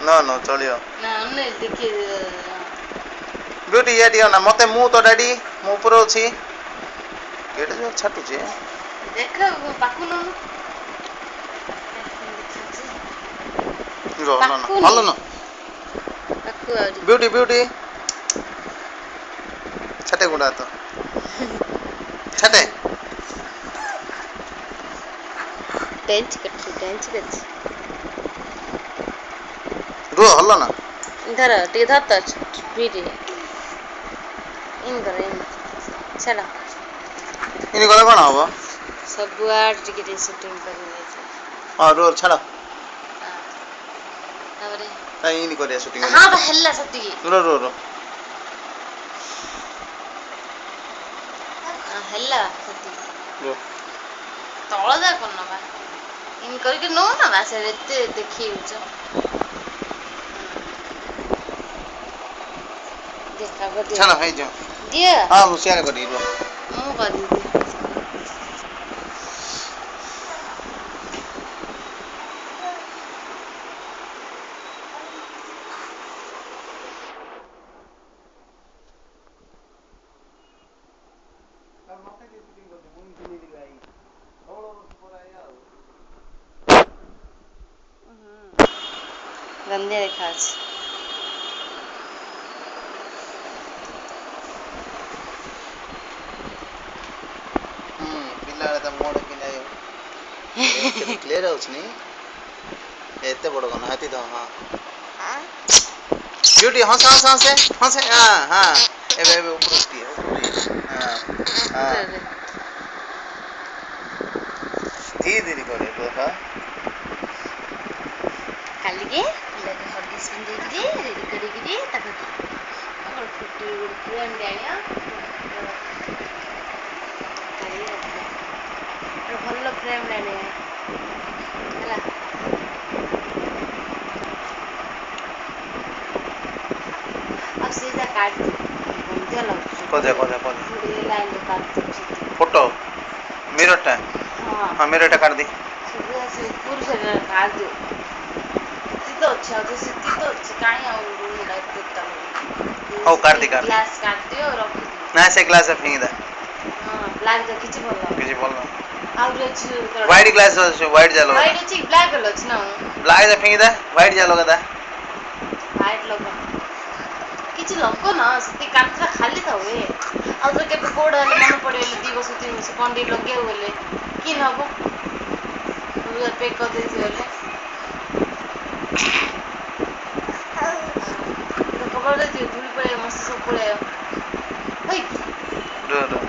no no चलियो ना अन्ने देखिए ब्यूटी ये दियो ना मते मु तो डैडी मु ऊपर अछि केटे जो छाटू जे देख पाकु न रो ना ना हल्लो ना पाकु आउरी ब्यूटी ब्यूटी छटे गुडा तो छटे टेंच कर रो हल्लो ना इधर टे धर बीटी इन कर इन चलो इनी गले कोन हबो सब आड टिके शूटिंग करने हां रो छाड़ो ताबरे ता इनी करिया शूटिंग हां बा हल्ला सती रो रो रो हल्ला सती रो तळ जा कोन बा इन करके नो ना बा से एते देखि छ देखा बदिया छाड़ो है जो दिया हां मु शेयर करी रो मु कर दी गंदे देखा छ पिल्ला त मोड पिना क्लियर होछ नी एते बड़ कोन हाथी तो हां ब्यूटी हंस हंस हंस हंस हां हां एबे ऊपर उठती है हां हां धीरे धीरे करे देखा खाली के लगे हड्डी सुन देगी रेडी करेगी तक और फुटी फ्रेम जानिया और भल्लो फ्रेम लाने हला अब सीधा काट दो घूमते लग कोजा थोड़ी लाइन तो काट दो फोटो मिरर टा हां हां मिरर टा कर दी सीधा से पूरा से काट दो तो अच्छा तो सिटी तो काई और रूम लाइट करता हो कर दी ग्लास काट दियो और रख दियो ना से ग्लास फेंक दे हां ब्लैक तो किछि बोलला किछि बोल और अछि व्हाइट ग्लास व्हाइट जालो व्हाइट अछि ब्लैक अछि ना ब्लैक से फेंक दे व्हाइट जालो कदा व्हाइट लोगो किछि लोगो ना सती कांथरा खाली था हुए और तो के कोड वाले मन पड़ेले 2 वर्ष 3 वर्ष कोंडी लगे होले कि नबो पूरा पैक कर देती होले तो खबर देती धूल पड़े मस्त सब पड़े ओए रो रो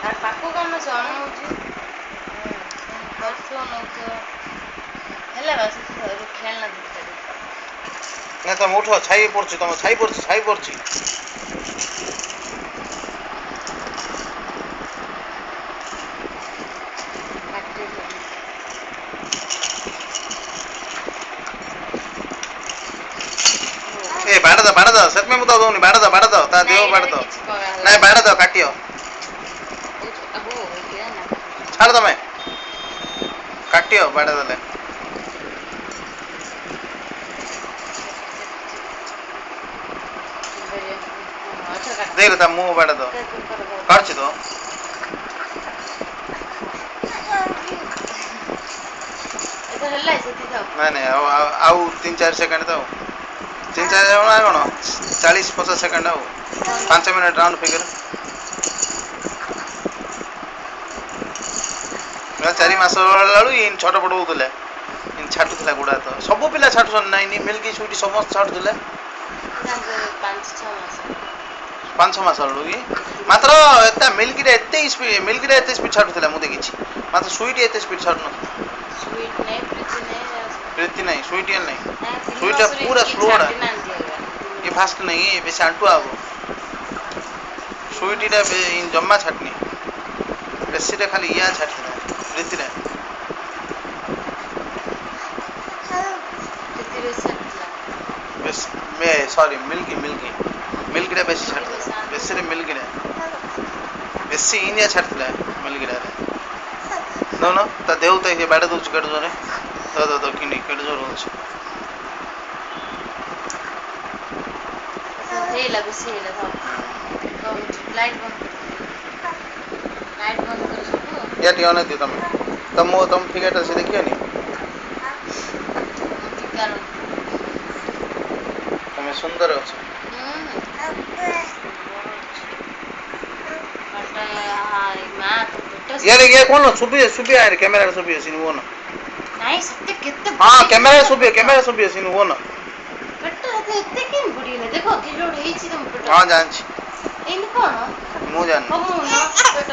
আর পাকু কাম ଜଣେ ହଉଛି କରୁଥିବ ନଉଥିବ ହେଲା ବା ସେ ଖେଳନା ଧରିଥିବ ନା ତମ ଉଠ ଛାଇ ପଡୁଛି ତମ ଛାଇ ପଡୁଛି ए बाड़ दो सच में मुदा दोनी बाड़ दो ता देव बाड़ दो नहीं बाड़ दो काटियो छाड़ दो मैं काटियो बाड़ दले देख ता मुंह बाड़ दो काट दो नहीं आउ 3-4 सेकंड तो 3-4 कौन 40-50 सेकंड आउ 5 मिनट राउंड फिगर 4 मास लालू इन छोट बड़ होतले इन छाटुला गुडा तो सब पिला छाटुसन नाइनी मिल्की स्वीटी समस्त छाटुले 5-6 मास लालू की मात्र एता मिल्की रे एते स्पीड छाटुला मु देखिछि मात्र स्वीटी एते स्पीड छाटु न स्वीट नहीं प्रीति नहीं स्वीटी नहीं स्वीट पूरा स्लो ये फास्ट नहीं है बेसी आंटू आबो स्वीटी रे इन जम्मा छाटनी बेसी रे खाली या छाटना प्रीति रे बस मैं सॉरी मिल्की रे बेसी छाटला बेसी रे मिल्की रे बेसी इनिया छाटला मिल्की रे ଦେଖୁନ ତା ଦେହ ତ ବାଡେ ଦଉଛି କେଡେ ଜୋରେ କିଣି କେଡେ ଜୋର ହଉଛି ହେଇଲା ବେଶୀ ହେଇଲା ଥାଉ ଲାଇଟ୍ ବନ୍ଦ ଲାଇଟ୍ ବନ୍ଦ କରି ସବୁ या टी ऑन है तुम फिगर से देखिए नहीं तुम्हें सुंदर हो ये कौन सुबह सुबह आए कैमरा सुबह सीन वो ना नहीं सत्य कितने हाँ कैमरा सुबह सीन वो ना पेट एते केन बुड़ीला देखो कि जोड़ हेछि तुम पेट हाँ जान छी इन कोन मु जान हम ना पेट